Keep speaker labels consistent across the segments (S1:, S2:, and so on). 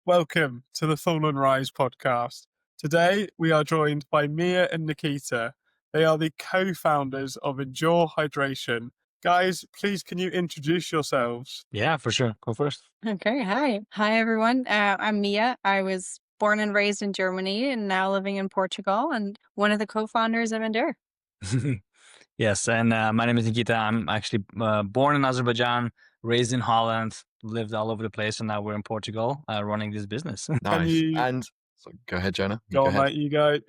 S1: Welcome to the Fall and Rise podcast. Today, we are joined by Mia and Nikita. They are the co-founders of Endure Hydration. Guys, please can you introduce yourselves?
S2: Yeah, for sure. Go first.
S3: Okay, hi. Hi, everyone. I'm Mia. I was born and raised in Germany and now living in Portugal and one of the co-founders of Endure.
S2: Yes, and my name is Nikita. I'm actually born in Azerbaijan, raised in Holland, lived all over the place, and now we're in Portugal running this business.
S4: Nice.
S1: you-
S4: And so go ahead, Jonah.
S1: Go on,
S4: ahead.
S1: mate, you go.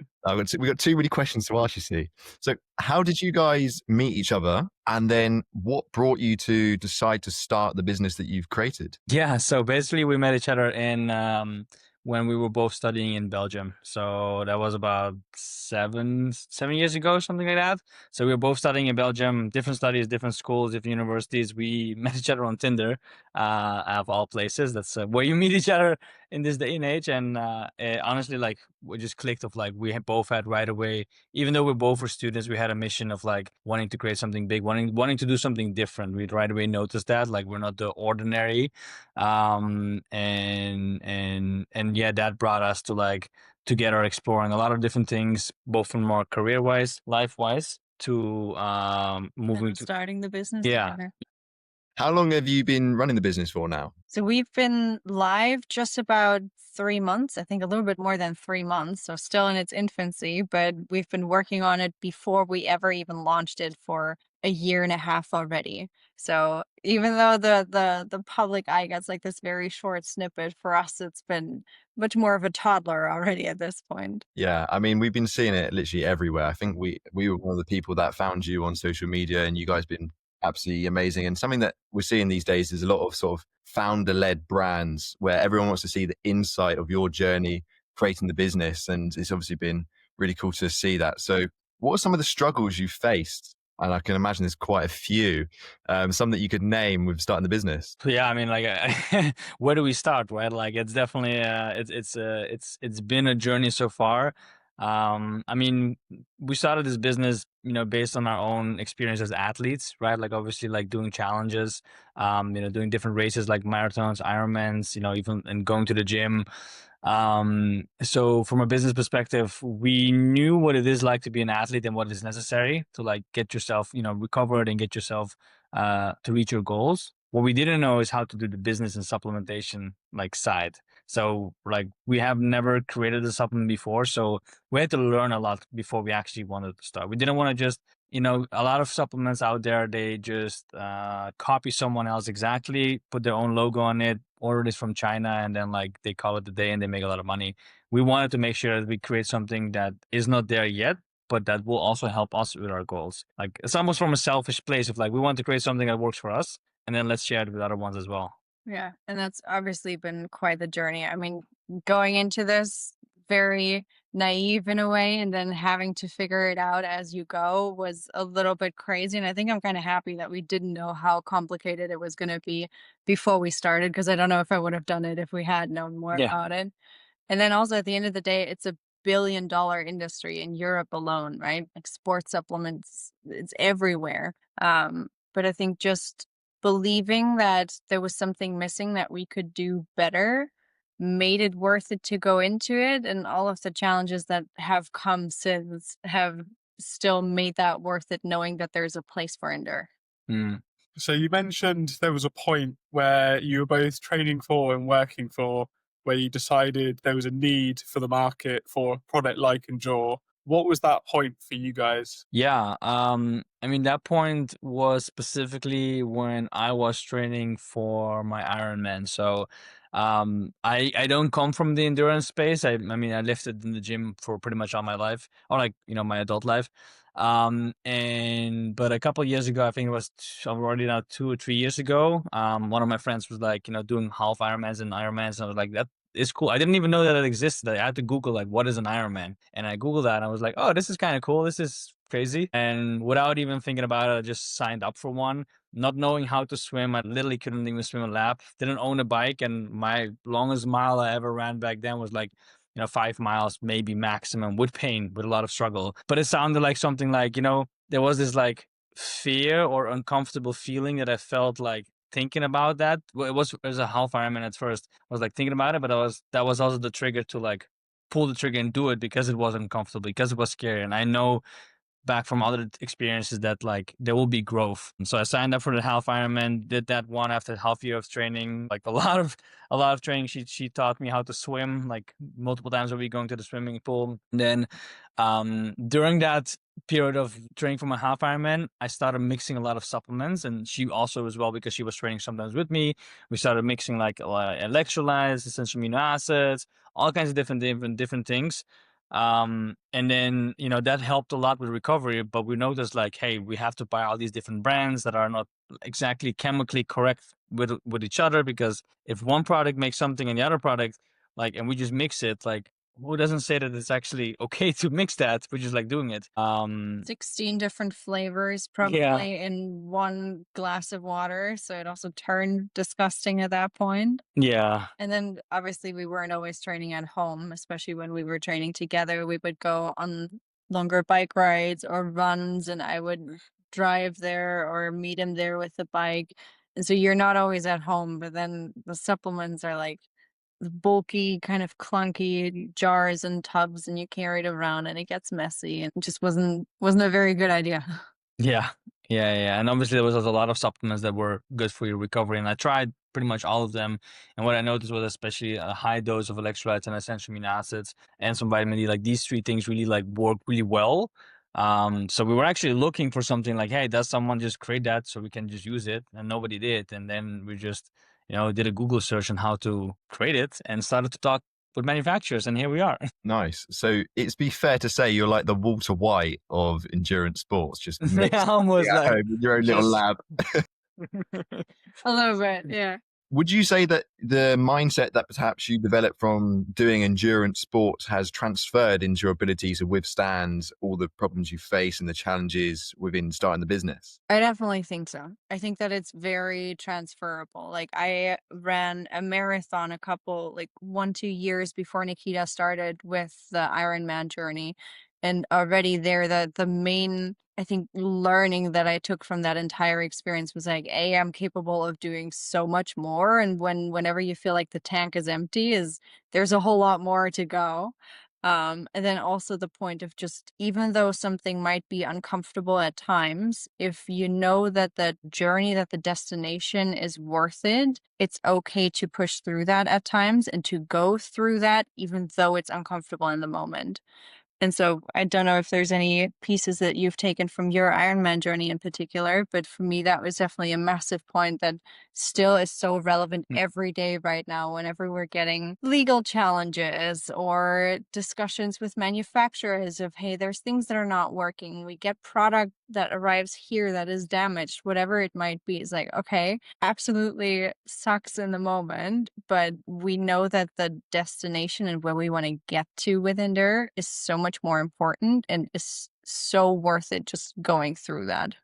S4: We got two really questions to ask, you see. So how did you guys meet each other? And then what brought you to decide to start the business that you've created?
S2: Yeah, so basically we met each other in when we were both studying in Belgium. So that was about seven years ago, something like that. So we were both studying in Belgium, different studies, different schools, different universities. We met each other on Tinder, of all places. That's where you meet each other in this day and age. And honestly, like we just clicked of like we both had right away, even though we both were students, we had a mission of like wanting to create something big, wanting to do something different. We'd right away noticed that like we're not the ordinary. And yeah, that brought us to like together exploring a lot of different things, both from more career wise, life wise, to moving to
S3: starting the business.
S2: Yeah.
S3: Together.
S4: How long have you been running the business for now?
S3: So we've been live just about 3 months, I think a little bit more than 3 months. So still in its infancy, but we've been working on it before we ever even launched it for a year and a half already. So even though the public eye gets like this very short snippet, for us, it's been much more of a toddler already at this point.
S4: Yeah, I mean, we've been seeing it literally everywhere. I think we were one of the people that found you on social media, and you guys been absolutely amazing. And something that we're seeing these days is a lot of sort of founder-led brands where everyone wants to see the insight of your journey creating the business. And it's obviously been really cool to see that. So what are some of the struggles you faced? And I can imagine there's quite a few, some that you could name with starting the business.
S2: Yeah, I mean, like, where do we start, right? Like, it's definitely, it's been a journey so far. I mean, we started this business, based on our own experience as athletes, right? Like, obviously, like doing challenges, doing different races like marathons, Ironmans, even and going to the gym. So from a business perspective, we knew what it is like to be an athlete and what is necessary to like get yourself, recovered and get yourself to reach your goals. What we didn't know is how to do the business and supplementation like side. So like we have never created a supplement before. So we had to learn a lot before we actually wanted to start. We didn't want to just, a lot of supplements out there, they just copy someone else exactly, put their own logo on it, order this from China, and then like they call it the day and they make a lot of money. We wanted to make sure that we create something that is not there yet, but that will also help us with our goals. Like it's almost from a selfish place of like, we want to create something that works for us, and then let's share it with other ones as well.
S3: Yeah. And that's obviously been quite the journey. I mean, going into this very naive in a way and then having to figure it out as you go was a little bit crazy. And I think I'm kind of happy that we didn't know how complicated it was going to be before we started, because I don't know if I would have done it if we had known more about it. And then also at the end of the day, it's a billion-dollar industry in Europe alone, right? Like sports supplements, it's everywhere. But I think just believing that there was something missing that we could do better made it worth it to go into it, and all of the challenges that have come since have still made that worth it, knowing that there's a place for Endure.
S1: So you mentioned there was a point where you were both training for and working for where you decided there was a need for the market for a product like Endure. What was that point for you guys?
S2: Yeah, I mean, that point was specifically when I was training for my Ironman. So I don't come from the endurance space. I mean, I lifted in the gym for pretty much all my life, or like, my adult life. But a couple of years ago, I think it was already now 2 or 3 years ago, one of my friends was like, doing half Ironmans and Ironmans. And I was like, that is cool. I didn't even know that it existed. I had to Google like, what is an Ironman? And I Googled that and I was like, oh, this is kind of cool. This is crazy. And without even thinking about it, I just signed up for one, not knowing how to swim. I literally couldn't even swim a lap, didn't own a bike. And my longest mile I ever ran back then was like, 5 miles, maybe maximum, with pain, with a lot of struggle. But it sounded like something like, there was this like fear or uncomfortable feeling that I felt like thinking about that. Well, it was a half Ironman at first. I was like thinking about it, but that was also the trigger to like pull the trigger and do it, because it was uncomfortable, because it was scary. And I know back from other experiences that like there will be growth. And so I signed up for the half Ironman, did that one after half year of training, like a lot of training. She taught me how to swim like multiple times a week, going to the swimming pool. And then during that period of training for my half Ironman, I started mixing a lot of supplements, and she also as well, because she was training sometimes with me. We started mixing like electrolytes, essential amino acids, all kinds of different things. And then, you know, that helped a lot with recovery, but we noticed like, hey, we have to buy all these different brands that are not exactly chemically correct with each other, because if one product makes something and the other product, like, and we just mix it, like, who doesn't say that it's actually okay to mix that? We're just like doing it.
S3: 16 different flavors
S2: Yeah.
S3: probably in one glass of water. So it also turned disgusting at that point.
S2: Yeah.
S3: And then obviously we weren't always training at home, especially when we were training together. We would go on longer bike rides or runs, and I would drive there or meet him there with the bike. And so you're not always at home, but then the supplements are like bulky, kind of clunky jars and tubs, and you carry it around and it gets messy, and it just wasn't a very good idea.
S2: Yeah. And obviously there was also a lot of supplements that were good for your recovery, and I tried pretty much all of them. And what I noticed was especially a high dose of electrolytes and essential amino acids and some vitamin D, like these three things really like work really well. So we were actually looking for something like, hey, does someone just create that so we can just use it? And nobody did. And then we just, you know, did a Google search on how to create it and started to talk with manufacturers, and here we are.
S4: Nice. So it's be fair to say you're like the Walter White of endurance sports, just mixed
S2: Almost
S4: at
S2: like
S4: home in your own little
S2: just-
S4: lab.
S3: A little bit, yeah.
S4: Would you say that the mindset that perhaps you developed from doing endurance sports has transferred into your ability to withstand all the problems you face and the challenges within starting the business?
S3: I definitely think so. I think that it's very transferable. Like I ran a marathon a couple, like 1-2 years before Nikita started with the Ironman journey. And already there, the main, I think, learning that I took from that entire experience was like, A, I'm capable of doing so much more. And whenever you feel like the tank is empty, there's a whole lot more to go. And then also the point of just, even though something might be uncomfortable at times, if you know that the journey, that the destination is worth it, it's okay to push through that at times and to go through that, even though it's uncomfortable in the moment. And so I don't know if there's any pieces that you've taken from your Ironman journey in particular, but for me, that was definitely a massive point that still is so relevant every day right now, whenever we're getting legal challenges or discussions with manufacturers of, hey, there's things that are not working. We get product that arrives here that is damaged, whatever it might be. It's like, okay, absolutely sucks in the moment, but we know that the destination and where we want to get to with Endure is so much more important and is so worth it just going through that.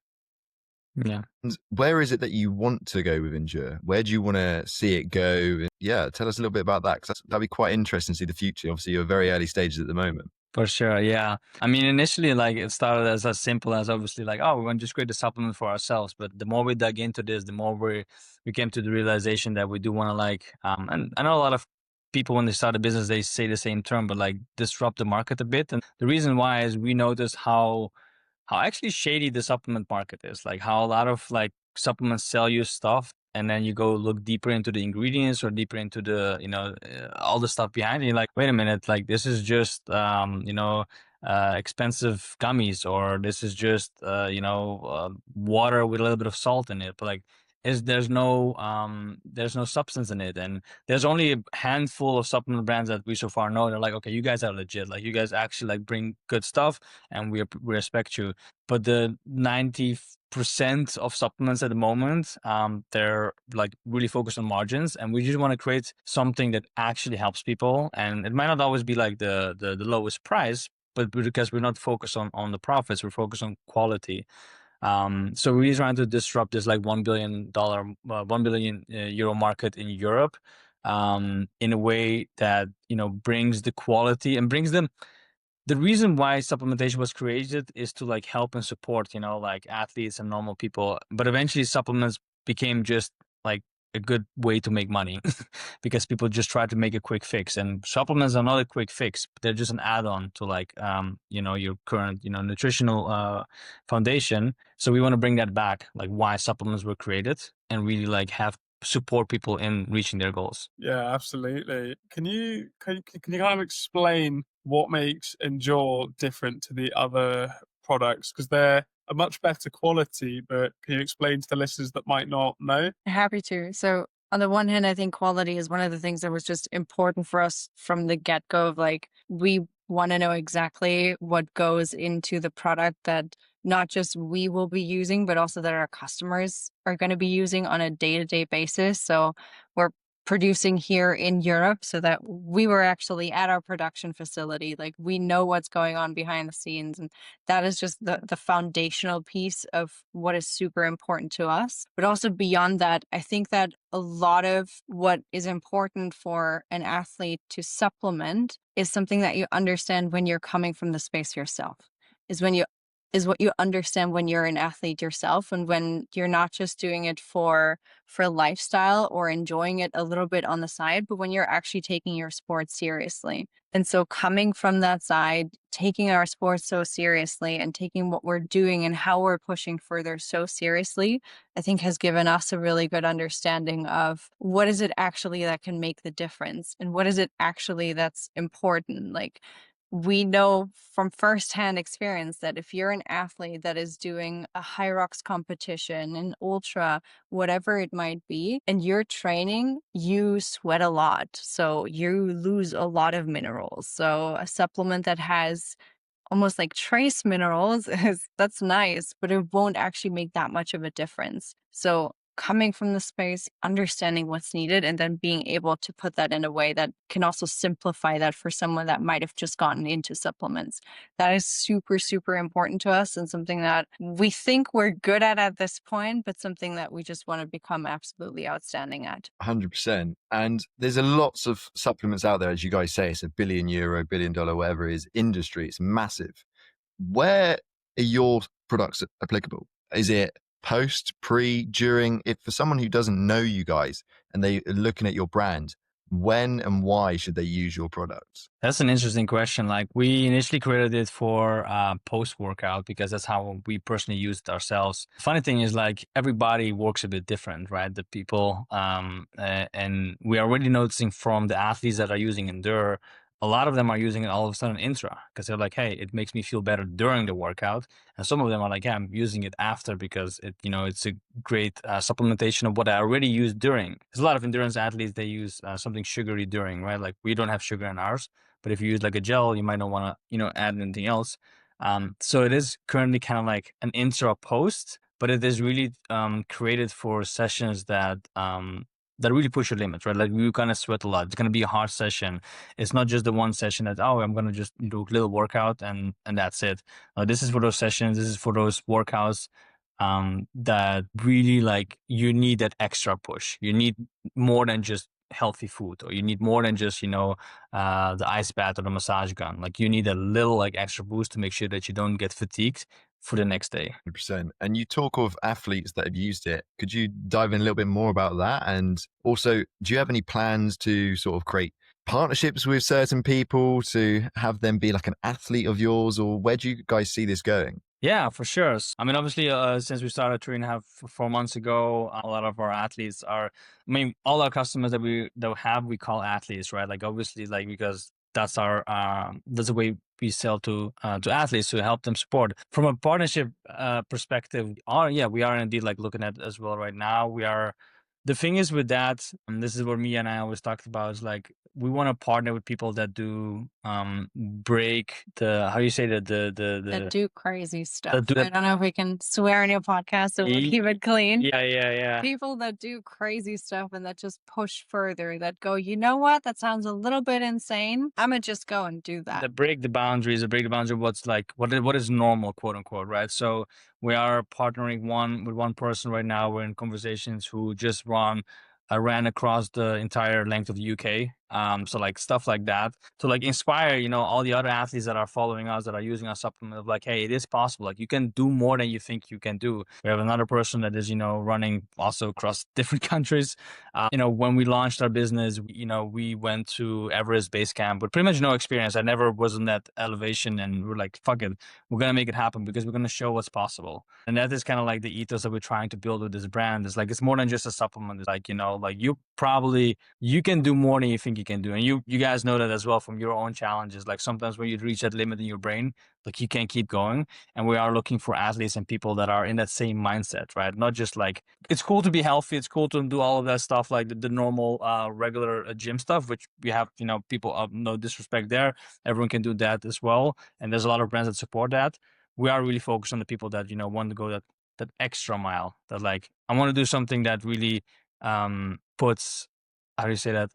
S2: Yeah.
S4: And where is it that you want to go with Endure? Where do you want to see it go? Yeah, tell us a little bit about that, because that'd be quite interesting to see the future. Obviously, you're very early stages at the moment.
S2: For sure, yeah. I mean, initially, like it started as simple as obviously like, oh, we want to just create a supplement for ourselves. But the more we dug into this, the more we came to the realization that we do want to like, and I know a lot of people when they start a business, they say the same term, but like disrupt the market a bit. And the reason why is we noticed how actually shady the supplement market is. Like how a lot of like supplements sell you stuff, and then you go look deeper into the ingredients or deeper into the, you know, all the stuff behind it. You're like, wait a minute, like this is just, you know, expensive gummies, or this is just, you know, water with a little bit of salt in it. But like, there's no substance in it, and there's only a handful of supplement brands that we so far know. They're like, okay, you guys are legit. Like you guys actually like bring good stuff, and we respect you. But the 90% of supplements at the moment, they're like really focused on margins, and we just want to create something that actually helps people. And it might not always be like the lowest price, but because we're not focused on the profits, we're focused on quality. So we're trying to disrupt this like $1 billion, 1 billion euro market in Europe, in a way that, you know, brings the quality and brings them. The reason why supplementation was created is to like help and support, you know, like athletes and normal people. But eventually supplements became just like a good way to make money because people just try to make a quick fix, and supplements are not a quick fix. They're just an add-on to like, your current, nutritional foundation. So we want to bring that back, like why supplements were created, and really like have support people in reaching their goals.
S1: Yeah, absolutely. Can you kind of explain what makes Endure different to the other products? Because they're a much better quality, but can you explain to the listeners that might not know?
S3: Happy to. So on the one hand, I think quality is one of the things that was just important for us from the get-go of like, we want to know exactly what goes into the product that not just we will be using, but also that our customers are going to be using on a day-to-day basis. So we're producing here in Europe so that we were actually at our production facility. Like we know what's going on behind the scenes. And that is just the foundational piece of what is super important to us. But also beyond that, I think that a lot of what is important for an athlete to supplement is something that you understand when you're coming from the space yourself, is what you understand when you're an athlete yourself, and when you're not just doing it for lifestyle or enjoying it a little bit on the side, but when you're actually taking your sport seriously. And so coming from that side, taking our sport so seriously and taking what we're doing and how we're pushing further so seriously, I think has given us a really good understanding of what is it actually that can make the difference and what is it actually that's important. Like, we know from firsthand experience that if you're an athlete that is doing a high rocks competition, an ultra, whatever it might be, and you're training, you sweat a lot. So you lose a lot of minerals. So a supplement that has almost like trace minerals that's nice, but it won't actually make that much of a difference. So coming from the space, understanding what's needed, and then being able to put that in a way that can also simplify that for someone that might have just gotten into supplements. That is super, super important to us, and something that we think we're good at this point, but something that we just want to become absolutely outstanding at.
S4: 100%. And there's a lots of supplements out there, as you guys say. It's €1 billion, $1 billion, whatever it is, industry. It's massive. Where are your products applicable? Is it post, pre, during? If for someone who doesn't know you guys and they are looking at your brand, when and why should they use your products?
S2: That's an interesting question. Like, we initially created it for post-workout because that's how we personally used it ourselves. Funny thing is, like, everybody works a bit different, right? The people, and we are already noticing from the athletes that are using Endure, a lot of them are using it all of a sudden intra because they're like, hey, it makes me feel better during the workout. And some of them are like, yeah, I'm using it after because it's a great supplementation of what I already used during. There's a lot of endurance athletes, they use something sugary during, right? Like, we don't have sugar in ours, but if you use like a gel, you might not want to, add anything else. So it is currently kind of like an intra post, but it is really created for sessions that really push your limits, right? Like, you're gonna sweat a lot. It's gonna be a hard session. It's not just the one session that, I'm gonna just do a little workout and that's it. This is for those sessions. This is for those workouts that really, like, you need that extra push. You need more than just healthy food, or you need more than just the ice bath or the massage gun. Like, you need a little like extra boost to make sure that you don't get fatigued for the next day.
S4: 100%. And you talk of athletes that have used it. Could you dive in a little bit more about that? And also, do you have any plans to sort of create partnerships with certain people to have them be like an athlete of yours, or where do you guys see this going?
S2: Yeah, for sure. I mean, obviously, since we started 4 months ago, a lot of our athletes are, all our customers that we call athletes, right? Like, obviously, like, because that's the way we sell to athletes to help them support. From a partnership perspective, we are indeed like looking at as well right now. The thing is with that, and this is what Mia and I always talked about, is like, we want to partner with people that do break the, how do you say that,
S3: That do crazy stuff.
S2: that do
S3: I don't know if we can swear in your podcast, so we'll keep it clean.
S2: yeah.
S3: People that do crazy stuff and that just push further, that go, you know what, that sounds a little bit insane, I'm gonna just go and do that.
S2: That break the boundaries of what's like, what is normal, quote unquote, right? So we are partnering with one person right now. We're in conversations who just ran across the entire length of the UK So like stuff like that to like inspire, all the other athletes that are following us, that are using our supplement, of like, hey, it is possible. Like you can do more than you think you can do. We have another person that is, running also across different countries. When we launched our business, we went to Everest Base Camp with pretty much no experience. I never was in that elevation, and we're like, fuck it, we're gonna make it happen because we're gonna show what's possible. And that is kind of like the ethos that we're trying to build with this brand. It's like, it's more than just a supplement. It's like, like you can do more than you think you can do. And you guys know that as well from your own challenges. Like sometimes when you reach that limit in your brain, like you can't keep going. And we are looking for athletes and people that are in that same mindset, right? Not just like, it's cool to be healthy, it's cool to do all of that stuff, like the normal regular gym stuff, which we have, people, no disrespect there, everyone can do that as well. And there's a lot of brands that support that. We are really focused on the people that, want to go that extra mile, that like, I want to do something that really puts, how do you say that,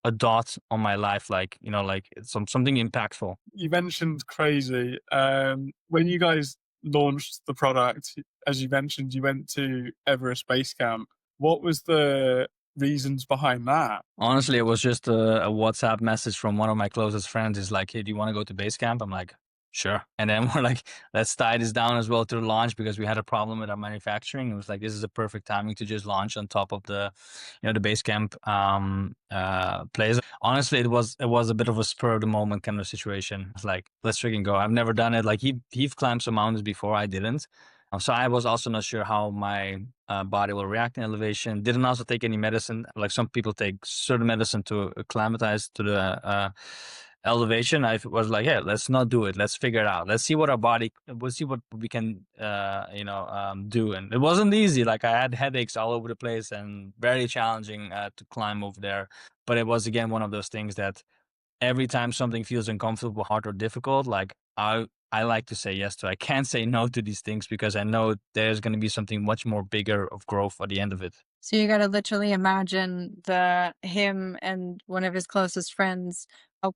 S2: a dot on my life, like, like it's something impactful.
S1: You mentioned crazy. When you guys launched the product, as you mentioned, you went to Everest Base Camp. What was the reasons behind that?
S2: Honestly, it was just a WhatsApp message from one of my closest friends. He's like, hey, do you want to go to base camp? I'm like, sure. And then we're like, let's tie this down as well to the launch, because we had a problem with our manufacturing. It was like, this is a perfect timing to just launch on top of the, the base camp place. Honestly, it was a bit of a spur of the moment kind of situation. It's like, let's freaking go. I've never done it. Like he've climbed some mountains before, I didn't. So I was also not sure how my body will react in elevation. Didn't also take any medicine. Like some people take certain medicine to acclimatize to the elevation. I was like, yeah, let's not do it. Let's figure it out. Let's see what we'll see what we can, do. And it wasn't easy. Like I had headaches all over the place and very challenging to climb over there. But it was, again, one of those things that every time something feels uncomfortable, hard, or difficult, like I like to say yes to. I can't say no to these things because I know there's going to be something much more bigger of growth at the end of it.
S3: So you got to literally imagine him and one of his closest friends,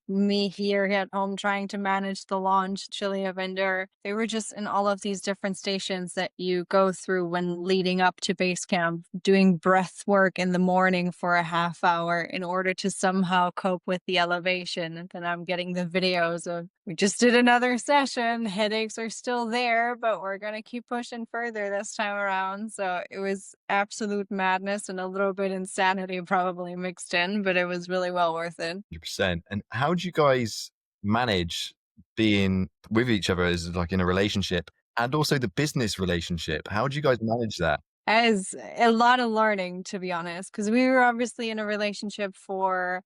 S3: me here at home trying to manage the launch, Chile of Endure. They were just in all of these different stations that you go through when leading up to base camp, doing breath work in the morning for a half hour in order to somehow cope with the elevation. And then I'm getting the videos of, we just did another session, headaches are still there, but we're going to keep pushing further this time around. So it was absolute madness and a little bit insanity probably mixed in, but it was really well worth it.
S4: 100%. And how do you guys manage being with each other as like in a relationship and also the business relationship? How do you guys manage that?
S3: As a lot of learning, to be honest, because we were obviously in a relationship for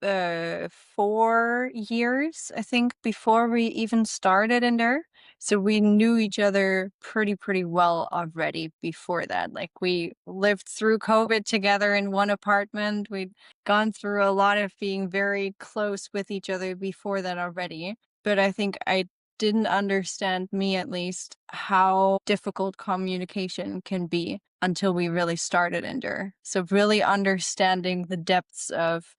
S3: 4 years, I think, before we even started in there. So we knew each other pretty well already before that. Like we lived through COVID together in one apartment. We'd gone through a lot of being very close with each other before that already. But I think I didn't understand, me at least, how difficult communication can be until we really started Endure. So really understanding the depths of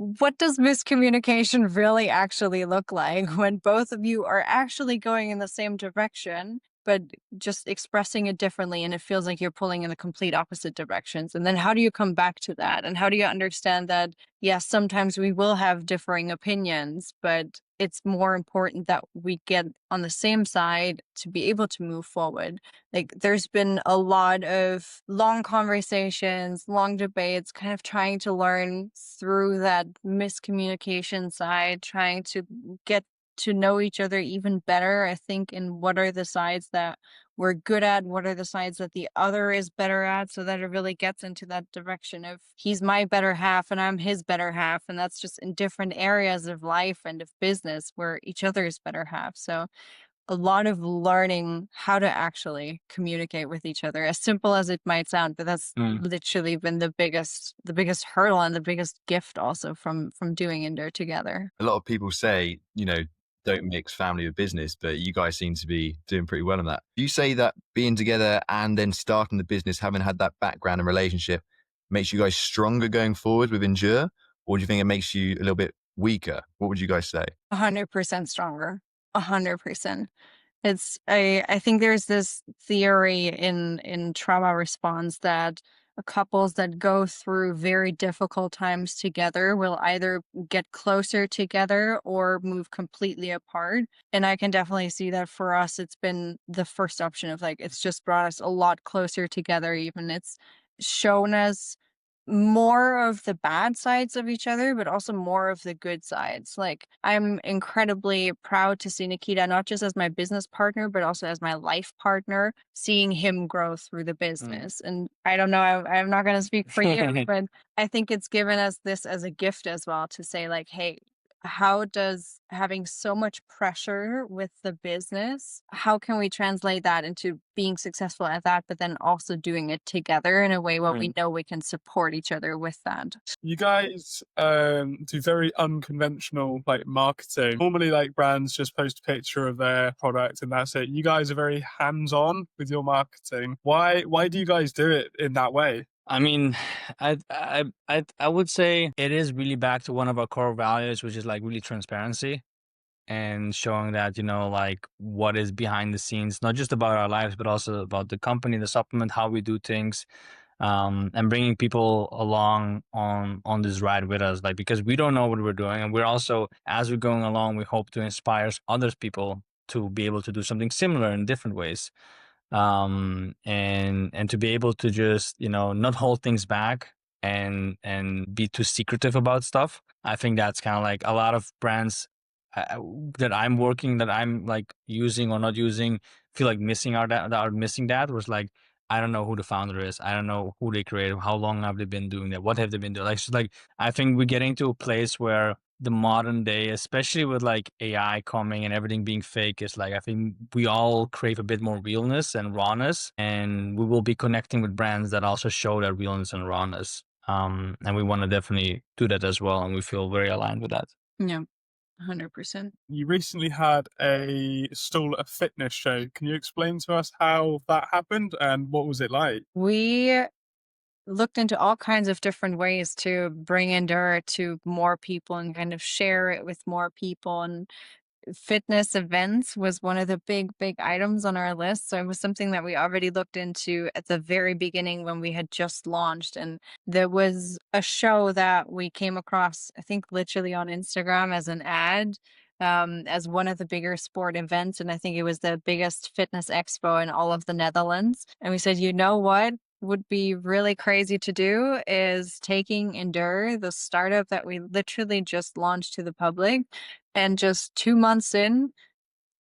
S3: what does miscommunication really actually look like when both of you are actually going in the same direction, but just expressing it differently, and it feels like you're pulling in the complete opposite directions? And then how do you come back to that? And how do you understand that, yes, sometimes we will have differing opinions, but it's more important that we get on the same side to be able to move forward. Like there's been a lot of long conversations, long debates, kind of trying to learn through that miscommunication side, trying to get to know each other even better, I think, in what are the sides that we're good at, what are the sides that the other is better at, so that it really gets into that direction of he's my better half and I'm his better half. And that's just in different areas of life and of business where each other is better half. So a lot of learning how to actually communicate with each other, as simple as it might sound, but that's literally been the biggest hurdle and the biggest gift also from doing Endure together.
S4: A lot of people say, don't mix family with business, but you guys seem to be doing pretty well on that. Do you say that being together and then starting the business, having had that background and relationship, makes you guys stronger going forward with Endure? Or do you think it makes you a little bit weaker? What would you guys say?
S3: 100% stronger. 100%. I think there's this theory in trauma response that couples that go through very difficult times together will either get closer together or move completely apart. And I can definitely see that for us, it's been the first option of like, it's just brought us a lot closer together. Even it's shown us more of the bad sides of each other, but also more of the good sides. Like, I'm incredibly proud to see Nikita, not just as my business partner, but also as my life partner, seeing him grow through the business. And I don't know, I'm not going to speak for you, but I think it's given us this as a gift as well to say, like, hey, how does having so much pressure with the business, how can we translate that into being successful at that, but then also doing it together in a way where we know we can support each other with that?
S1: You guys do very unconventional like marketing. Normally, like brands just post a picture of their product and that's it. You guys are very hands-on with your marketing. Why do you guys do it in that way?
S2: I mean, I would say it is really back to one of our core values, which is like really transparency and showing that, like what is behind the scenes, not just about our lives, but also about the company, the supplement, how we do things, and bringing people along on this ride with us, like, because we don't know what we're doing. And we're also, as we're going along, we hope to inspire other people to be able to do something similar in different ways. And to be able to just, not hold things back and be too secretive about stuff. I think that's kind of like a lot of brands that I'm like using or not using, feel like missing out that are missing that was like, I don't know who the founder is. I don't know who they created. How long have they been doing that? What have they been doing? Like, so like, I think we're getting to a place where the modern day, especially with like AI coming and everything being fake, is like, I think we all crave a bit more realness and rawness, and we will be connecting with brands that also show that realness and rawness. And we want to definitely do that as well. And we feel very aligned with that.
S3: Yeah. 100%.
S1: You recently had a stall at a fitness show. Can you explain to us how that happened and what was it like?
S3: We looked into all kinds of different ways to bring Endure to more people and kind of share it with more people. And fitness events was one of the big items on our list. So it was something that we already looked into at the very beginning when we had just launched. And there was a show that we came across, I think literally on Instagram as an ad, as one of the bigger sport events. And I think it was the biggest fitness expo in all of the Netherlands. And we said, you know what would be really crazy to do is taking Endure, the startup that we literally just launched to the public, and just 2 months in,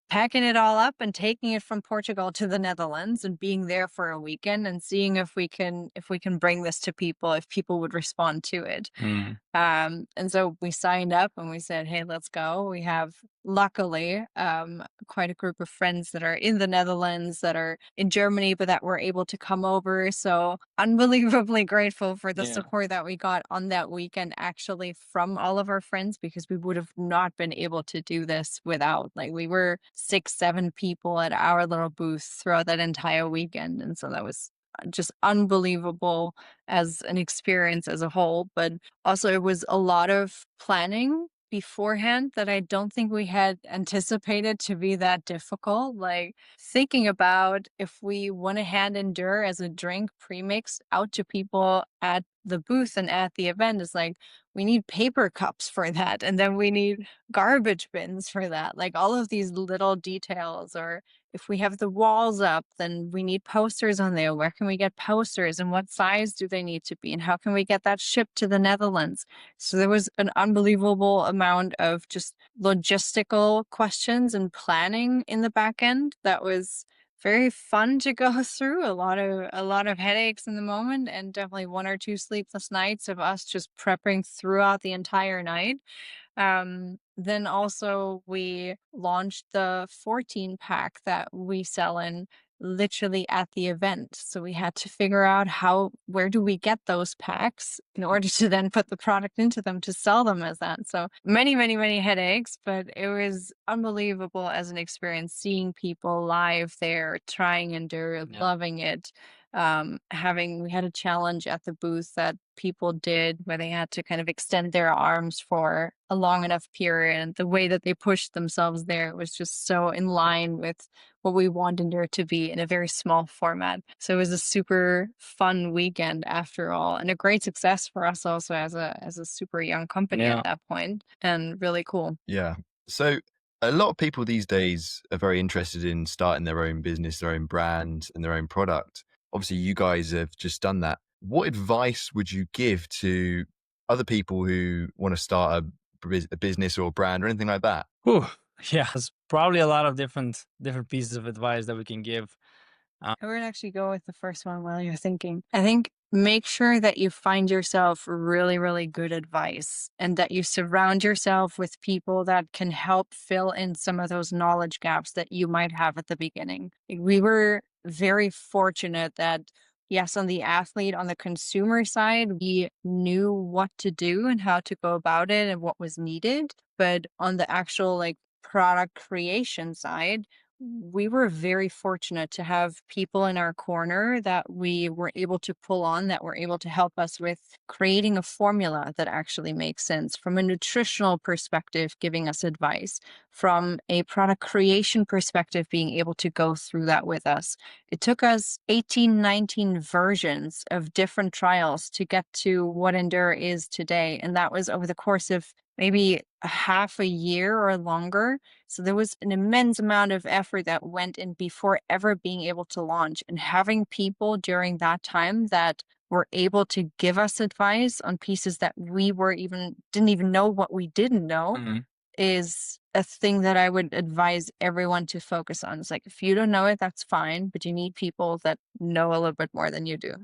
S3: packing it all up and taking it from Portugal to the Netherlands and being there for a weekend and seeing if we can bring this to people, if people would respond to it. And so we signed up and we said, hey, let's go. We have luckily quite a group of friends that are in the Netherlands, that are in Germany, but that were able to come over. So unbelievably grateful for the support that we got on that weekend, actually from all of our friends, because we would have not been able to do this without, like, we were 6-7 people at our little booth throughout that entire weekend. And so that was just unbelievable as an experience as a whole. But also it was a lot of planning beforehand that I don't think we had anticipated to be that difficult. Like, thinking about if we want to hand Endure as a drink premix out to people at the booth and at the event is like, we need paper cups for that, and then we need garbage bins for that. Like, all of these little details. Or if we have the walls up, then we need posters on there. Where can we get posters, and what size do they need to be, and how can we get that shipped to the Netherlands? So there was an unbelievable amount of just logistical questions and planning in the back end that was very fun to go through. A lot of headaches in the moment, and definitely 1 or 2 sleepless nights of us just prepping throughout the entire night. Then also we launched the 14 pack that we sell in literally at the event. So we had to figure out where do we get those packs in order to then put the product into them to sell them as that. So many headaches, but it was unbelievable as an experience, seeing people live there, trying Endure, loving it. We had a challenge at the booth that people did where they had to kind of extend their arms for a long enough period. And the way that they pushed themselves there was just so in line with what we wanted there to be in a very small format. So it was a super fun weekend after all, and a great success for us also as a super young company
S2: Yeah.
S3: at that point, and really cool.
S4: Yeah. So a lot of people these days are very interested in starting their own business, their own brand, and their own product. Obviously, you guys have just done that. What advice would you give to other people who want to start a business or a brand or anything like that?
S2: Whew. Yeah, there's probably a lot of different pieces of advice that we can give.
S3: I would actually go with the first one while you're thinking. I think make sure that you find yourself really, really good advice and that you surround yourself with people that can help fill in some of those knowledge gaps that you might have at the beginning. Like, we were very fortunate that, yes, on the consumer side, we knew what to do and how to go about it and what was needed. But on the actual like product creation side, we were very fortunate to have people in our corner that we were able to pull on, that were able to help us with creating a formula that actually makes sense from a nutritional perspective, giving us advice, from a product creation perspective, being able to go through that with us. It took us 18, 19 versions of different trials to get to what Endure is today. And that was over the course of maybe a half a year or longer. So there was an immense amount of effort that went in before ever being able to launch, and having people during that time that were able to give us advice on pieces that we didn't even know what we didn't know
S2: Mhm.
S3: is a thing that I would advise everyone to focus on. It's like, if you don't know it, that's fine, but you need people that know a little bit more than you do.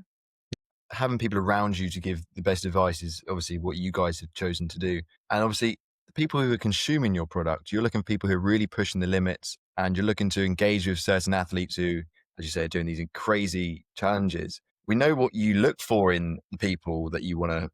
S4: Having people around you to give the best advice is obviously what you guys have chosen to do. And obviously, the people who are consuming your product, you're looking for people who are really pushing the limits, and you're looking to engage with certain athletes who, as you say, are doing these crazy challenges. We know what you look for in the people that you want to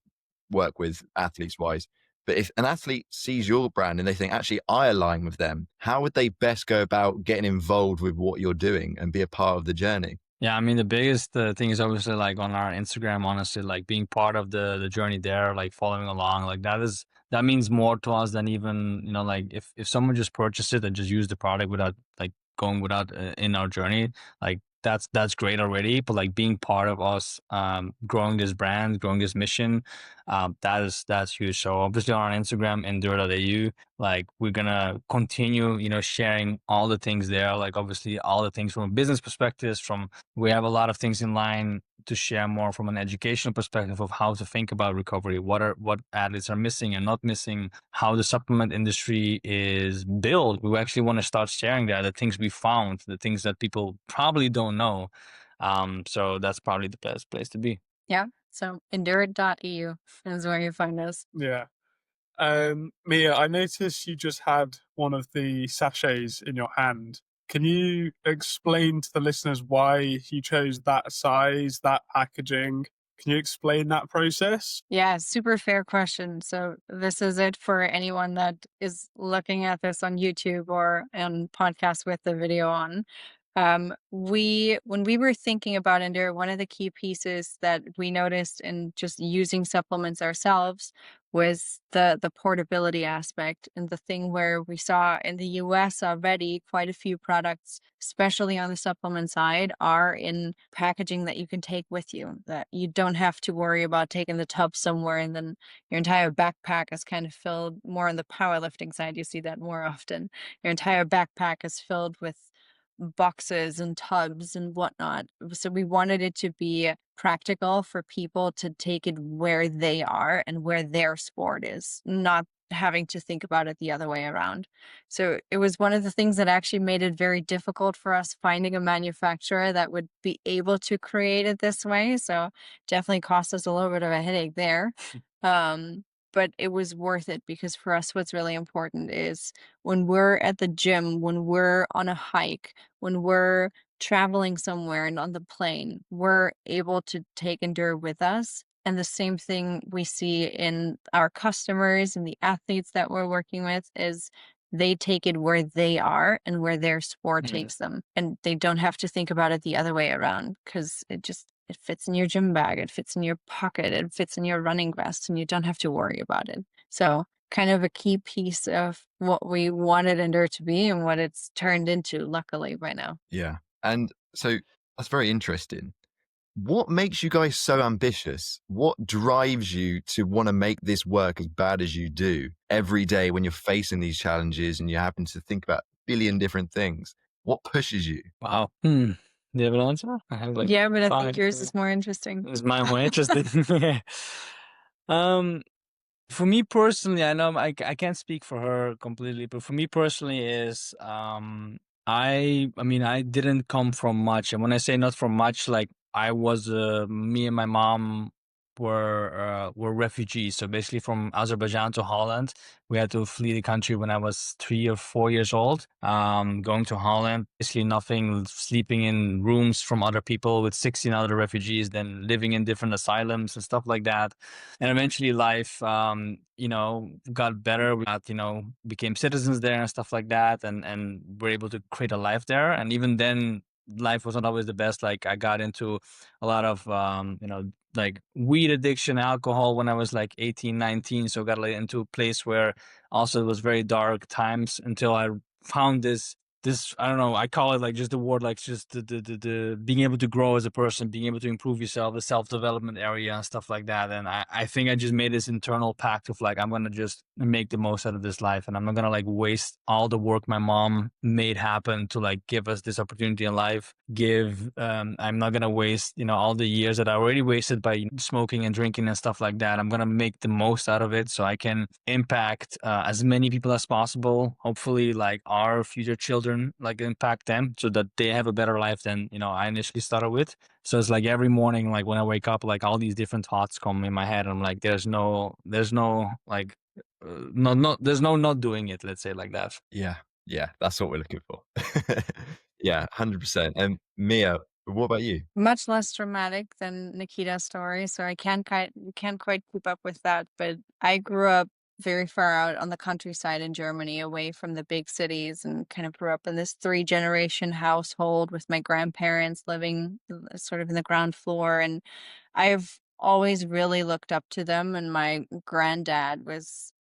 S4: work with athletes wise. But if an athlete sees your brand and they think, actually, I align with them, how would they best go about getting involved with what you're doing and be a part of the journey?
S2: Yeah, I mean, the biggest thing is obviously like on our Instagram, honestly, like being part of the journey there, like following along, like that means more to us than even, like if someone just purchased it and just used the product without like going without in our journey, like that's great already. But like being part of us, growing this brand, growing this mission, that's huge. So obviously on our Instagram, endure.au, like we're gonna continue, sharing all the things there, like obviously all the things from a business perspective, we have a lot of things in line to share more from an educational perspective of how to think about recovery, what athletes are missing and not missing, how the supplement industry is built. We actually want to start sharing that, the things we found, the things that people probably don't know. So that's probably the best place to be.
S3: Yeah. So endure.eu is where you find us.
S1: Yeah. Mia, I noticed you just had one of the sachets in your hand. Can you explain to the listeners why you chose that size, that packaging? Can you explain that process?
S3: Yeah, super fair question. So this is it for anyone that is looking at this on YouTube or on podcast with the video on. When we were thinking about Endure, one of the key pieces that we noticed in just using supplements ourselves was the portability aspect, and the thing where we saw in the US already quite a few products, especially on the supplement side, are in packaging that you can take with you, that you don't have to worry about taking the tub somewhere and then your entire backpack is kind of filled. More on the powerlifting side, you see that more often. Your entire backpack is filled with boxes and tubs and whatnot. So we wanted it to be practical for people to take it where they are and where their sport is, not having to think about it the other way around. So it was one of the things that actually made it very difficult for us finding a manufacturer that would be able to create it this way. So definitely cost us a little bit of a headache there. But it was worth it, because for us, what's really important is when we're at the gym, when we're on a hike, when we're traveling somewhere and on the plane, we're able to take Endure with us. And the same thing we see in our customers and the athletes that we're working with is they take it where they are and where their sport
S2: Mhm.
S3: takes them. And they don't have to think about it the other way around, because it fits in your gym bag, it fits in your pocket, it fits in your running vest, and you don't have to worry about it. So kind of a key piece of what we wanted Endure to be and what it's turned into, luckily, by now.
S4: Yeah. And so that's very interesting. What makes you guys so ambitious? What drives you to want to make this work as bad as you do every day when you're facing these challenges and you happen to think about a billion different things? What pushes you?
S2: Wow. Do you have an answer? I have like
S3: Yeah, but I think
S2: five.
S3: yours is more interesting.
S2: Is mine more interesting? Um, for me personally, I know I can't speak for her completely, but for me personally is I mean I didn't come from much, and when I say not from much, like I was me and my mom were refugees. So basically from Azerbaijan to Holland, we had to flee the country when I was 3 or 4 years old. Going to Holland, basically nothing, sleeping in rooms from other people with 16 other refugees, then living in different asylums and stuff like that. And eventually life, got better. We got, became citizens there and stuff like that. And we're able to create a life there. And even then, life wasn't always the best. Like I got into a lot of, like weed addiction, alcohol when I was like 18, 19. So got like into a place where also it was very dark times until I found this, I don't know, I call it like just the word, like just the being able to grow as a person, being able to improve yourself, the self-development area and stuff like that. And I think I just made this internal pact of like, I'm going to just make the most out of this life. And I'm not going to like waste all the work my mom made happen to like give us this opportunity in life. I'm not going to waste, all the years that I already wasted by smoking and drinking and stuff like that. I'm going to make the most out of it so I can impact as many people as possible. Hopefully like our future children, like impact them so that they have a better life than, I initially started with. So it's like every morning, like when I wake up, like all these different thoughts come in my head. I'm like, there's no like, there's no not doing it. Let's say like that.
S4: Yeah. Yeah. That's what we're looking for. Yeah. 100%. And Mia, what about you?
S3: Much less dramatic than Nikita's story, so I can't quite keep up with that. But I grew up very far out on the countryside in Germany, away from the big cities, and kind of grew up in this 3-generation household with my grandparents living sort of in the ground floor. And I've always really looked up to them. And my granddad was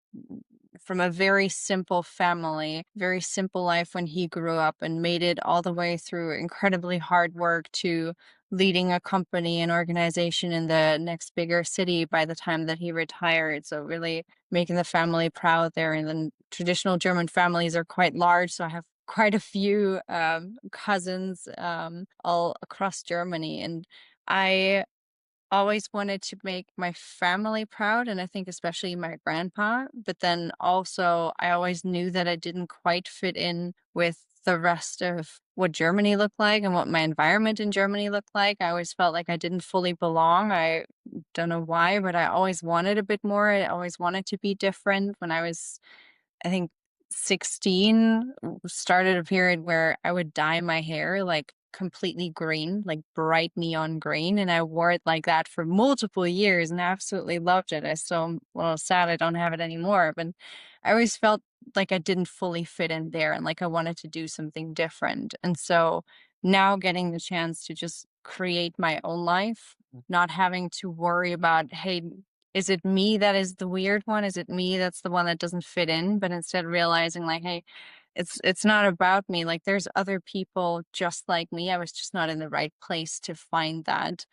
S3: from a very simple family, very simple life when he grew up, and made it all the way through incredibly hard work to leading a company and organization in the next bigger city by the time that he retired. So really making the family proud there. And then traditional German families are quite large. So I have quite a few cousins all across Germany. And I always wanted to make my family proud, and I think especially my grandpa. But then also, I always knew that I didn't quite fit in with the rest of what Germany looked like and what my environment in Germany looked like. I always felt like I didn't fully belong. I don't know why, but I always wanted a bit more. I always wanted to be different. When I was, I think, 16, started a period where I would dye my hair like completely green, like bright neon green. And I wore it like that for multiple years and absolutely loved it. I still am a little sad I don't have it anymore, but I always felt like I didn't fully fit in there and like I wanted to do something different. And so now getting the chance to just create my own life, not having to worry about, hey, is it me that is the weird one? Is it me that's the one that doesn't fit in? But instead realizing like, hey, it's not about me. Like there's other people just like me. I was just not in the right place to find that.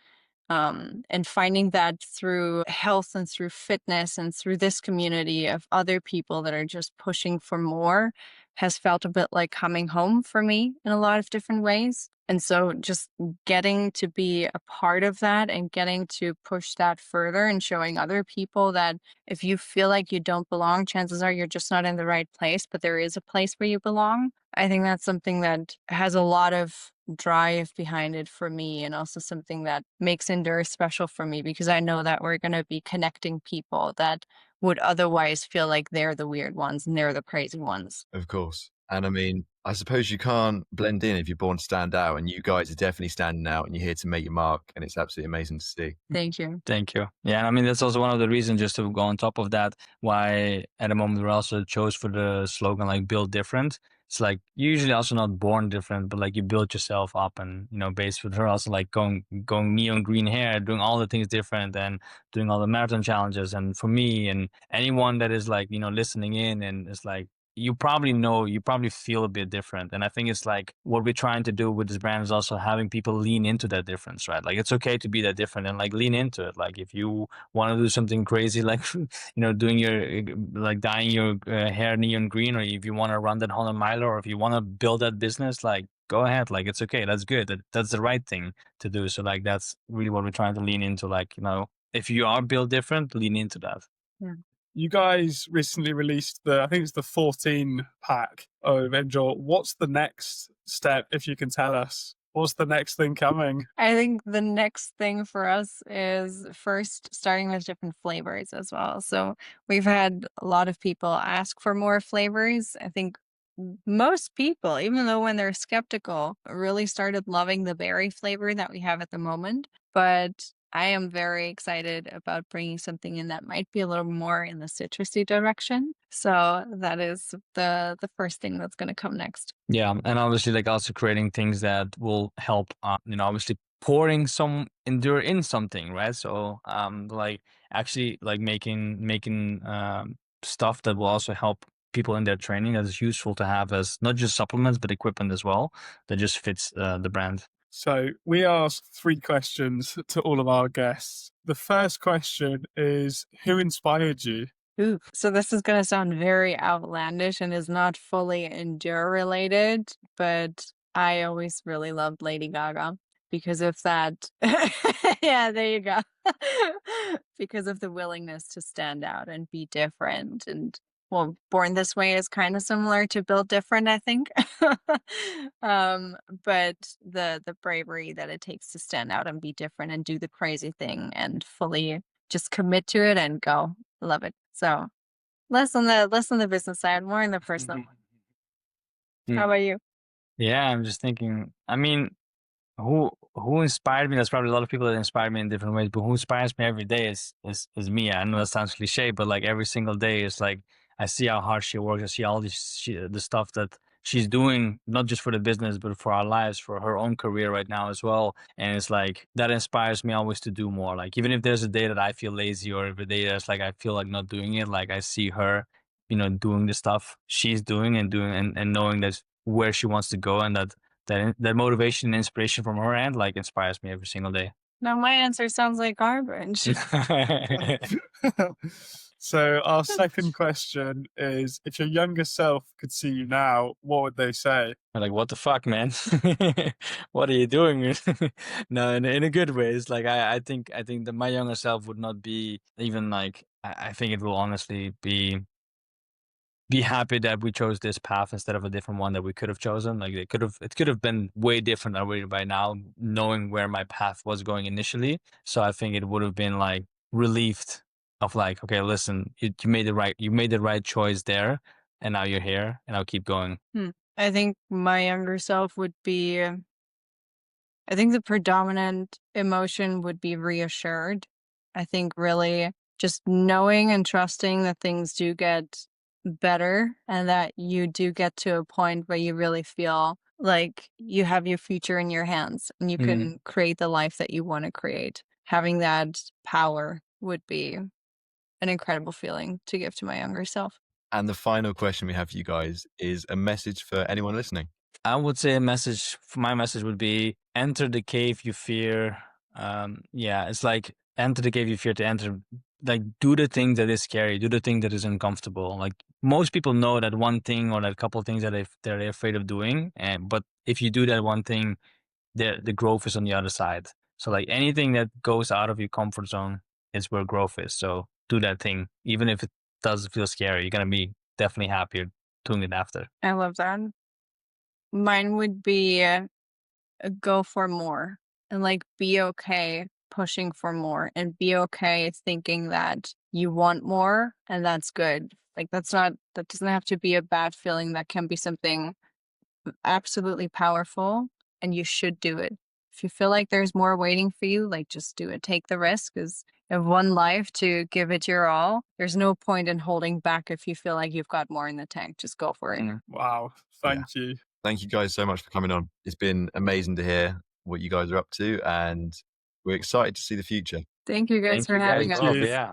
S3: And finding that through health and through fitness and through this community of other people that are just pushing for more has felt a bit like coming home for me in a lot of different ways. And so just getting to be a part of that and getting to push that further and showing other people that if you feel like you don't belong, chances are you're just not in the right place, but there is a place where you belong. I think that's something that has a lot of drive behind it for me, and also something that makes Endure special for me, because I know that we're going to be connecting people that would otherwise feel like they're the weird ones and they're the crazy ones.
S4: Of course. And I mean, I suppose you can't blend in if you're born to stand out, and you guys are definitely standing out, and you're here to make your mark, and it's absolutely amazing to see.
S3: Thank you.
S2: Thank you. Yeah, and I mean that's also one of the reasons, just to go on top of that, why at the moment we also chose for the slogan like "Build Different." It's like you're usually also not born different, but like you build yourself up, and based with her also like going neon green hair, doing all the things different, and doing all the marathon challenges. And for me and anyone that is like listening in, and it's like you probably feel a bit different. And I think it's like what we're trying to do with this brand is also having people lean into that difference, right? Like it's okay to be that different and like lean into it. Like if you want to do something crazy, like doing your like dyeing your hair neon green, or if you want to run that 100 miler, or if you want to build that business, like go ahead. Like it's okay, that's good, that's the right thing to do. So like that's really what we're trying to lean into. Like if you are built different, lean into that.
S3: Yeah.
S1: You guys recently released I think it's the 14 pack of Endure. What's the next step, if you can tell us? What's the next thing coming?
S3: I think the next thing for us is first starting with different flavors as well. So we've had a lot of people ask for more flavors. I think most people, even though when they're skeptical, really started loving the berry flavor that we have at the moment. But I am very excited about bringing something in that might be a little more in the citrusy direction. So that is the first thing that's going to come next.
S2: Yeah, and obviously like also creating things that will help, obviously pouring some endure in something, right? So like actually like making stuff that will also help people in their training, that is useful to have as not just supplements but equipment as well, that just fits the brand.
S1: So we ask 3 questions to all of our guests. The first question is, who inspired you?
S3: Ooh, so this is going to sound very outlandish and is not fully endure related, but I always really loved Lady Gaga because of that. Yeah, there you go. Because of the willingness to stand out and be different. And well, Born This Way is kind of similar to Built Different, I think. But the bravery that it takes to stand out and be different and do the crazy thing and fully just commit to it and go. Love it. So less on the business side, more on the personal one. How about you?
S2: Yeah, I'm just thinking, I mean, who inspired me? There's probably a lot of people that inspire me in different ways, but who inspires me every day is Mia. I know that sounds cliche, but like every single day is like I see how hard she works. I see all the stuff that she's doing, not just for the business, but for our lives, for her own career right now as well. And it's like that inspires me always to do more. Like even if there's a day that I feel lazy, or if a day that's like I feel like not doing it, like I see her, doing the stuff she's doing and knowing that's where she wants to go, and that motivation and inspiration from her end like inspires me every single day.
S3: Now my answer sounds like garbage.
S1: So our second question is, if your younger self could see you now, what would they say?
S2: I'm like, what the fuck, man? What are you doing? No, in a good way. It's like I think that my younger self would not be even like I think it will honestly be happy that we chose this path instead of a different one that we could have chosen. Like it could have been way different already by now, knowing where my path was going initially. So I think it would have been like relieved of like, okay, listen, you made the right choice there, and now you're here, and I'll keep going.
S3: I think my younger self would be, I think the predominant emotion would be reassured. I think really just knowing and trusting that things do get better and that you do get to a point where you really feel like you have your future in your hands and you can create the life that you want to create. Having that power would be an incredible feeling to give to my younger self.
S4: And the final question we have for you guys is a message for anyone listening.
S2: I would say my message would be enter the cave you fear. It's like enter the cave you fear to enter. Like do the thing that is scary, do the thing that is uncomfortable. Like most people know that one thing or that couple of things that they're afraid of doing, but if you do that one thing, the growth is on the other side. So like anything that goes out of your comfort zone is where growth is. So do that thing, even if it does feel scary. You're gonna be definitely happier doing it after.
S3: I love that. Mine would be go for more and like be okay pushing for more and be okay thinking that you want more and that's good. Like that doesn't have to be a bad feeling. That can be something absolutely powerful, and you should do it. If you feel like there's more waiting for you, like just do it. Take the risk, because you have one life to give it your all. There's no point in holding back if you feel like you've got more in the tank. Just go for it.
S1: Wow. Thank you.
S4: Thank you guys so much for coming on. It's been amazing to hear what you guys are up to, and we're excited to see the future.
S3: Thank you guys for having us.
S2: Yeah.